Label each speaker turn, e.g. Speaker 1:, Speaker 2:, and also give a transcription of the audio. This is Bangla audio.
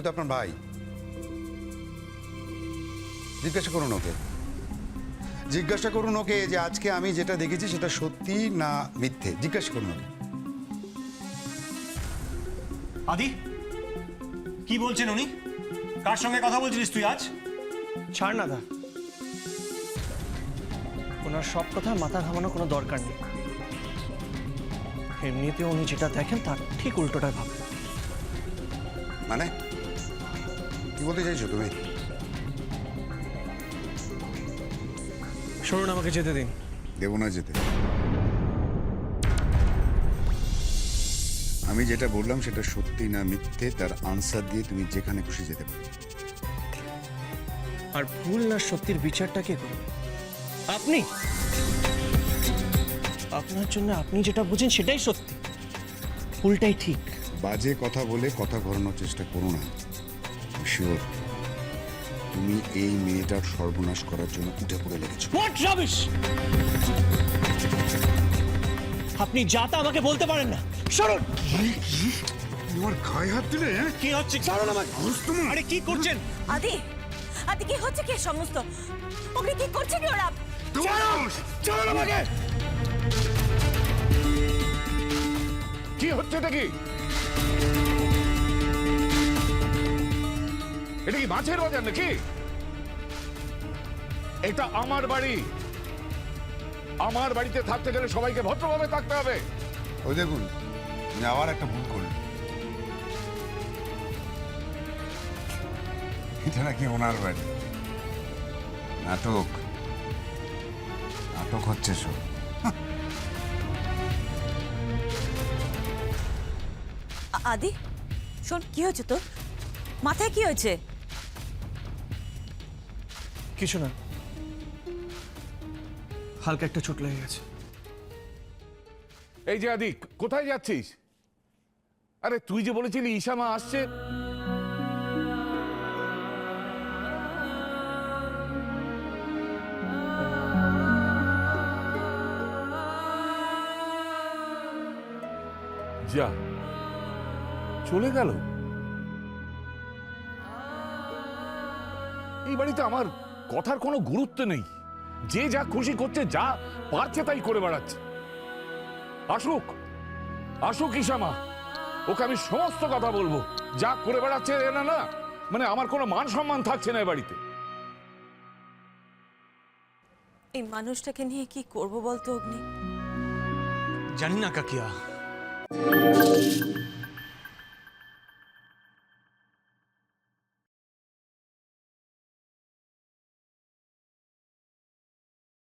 Speaker 1: ওই তো আপনার ভাই, জিজ্ঞাসা করুন ওকে, জিজ্ঞাসা করুন ওকে যে আজকে আমি যেটা দেখেছি সেটা সত্যি না মিথ্যে, জিজ্ঞাসা করুন ওকে।
Speaker 2: আদি, কি বলছেন উনি? কার সঙ্গে কথা বলছিলিস তুই আজ?
Speaker 3: ছাড় না দা, ওনার সব কথা মাথা ঘামানো কোনো দরকার নেই। এমনিতে উনি যেটা দেখেন তার ঠিক উল্টোটাই ভাবে।
Speaker 1: মানে কি বলতে চাইছো তুমি?
Speaker 3: শুনুন, আমাকে যেতে দিন।
Speaker 1: দেব না যেতে। আমি যেটা বললাম সেটা সত্যি না মিথ্যে তার আনসার দিয়ে তুমি যেখানে খুশি যেতে পারো।
Speaker 3: আর ভুল না সত্যির বিচারটা কে করবে? আপনি। আপনার জন্য আপনি যেটা বুঝেন সেটাই সত্যি, ভুলটাই ঠিক।
Speaker 1: বাজে কথা বলে কথা ঘোরানোর চেষ্টা করো না। শিওর তুমি এই মেয়েটার সর্বনাশ করার জন্য উঠে পড়ে লেগেছো।
Speaker 3: What rubbish! আপনি যা তা আমাকে বলতে পারেন না। সরুন।
Speaker 1: তোমার গায়ে হাত দিলে?
Speaker 3: কি হচ্ছে? ছাড়ুন আমাকে। আরে কি করছেন?
Speaker 4: আদি, আদি কি হচ্ছে কি সমস্ত? ওকে কি করছে কি ওরা?
Speaker 3: ছাড়ুন আমাকে।
Speaker 5: কি হচ্ছে এটা কি? এটা কি মাছের বাজার নাকি? এটা আমার বাড়ি। আমার বাড়িতে থাকতে গেলে সবাইকে ভদ্রভাবে থাকতে হবে।
Speaker 1: ওই দেখুন, তুমি আবার একটা ভুল করলে। এটা নাকি ওনার বাড়ি। নাটক নাটক হচ্ছে সব।
Speaker 4: আদি, শোন, কি হয়েছে তোর? মাথায় কি হয়েছে?
Speaker 3: কিছু না, হালকা একটা চোট লেগে গেছে।
Speaker 5: এই যে আদি, কোথায় যাচ্ছিস? আরে তুই যে বলেছিলি ঈশা মা আসছে। যা চলে গেল। এই বাড়িতে আমার কথার কোনো গুরুত্ব নেই। যে যা খুশি করছে, যা পারছে তাই করে বেড়াচ্ছে। আসুক আসুক ঈশা মা, ওকে আমি সমস্ত কথা বলবো। যা করে বেড়াচ্ছে না না, মানে আমার কোনো মান সম্মান থাকছে না এ বাড়িতে।
Speaker 4: এই মানুষটাকে নিয়ে কি করব বলতো অগ্নি?
Speaker 2: জানি না কাকিয়া।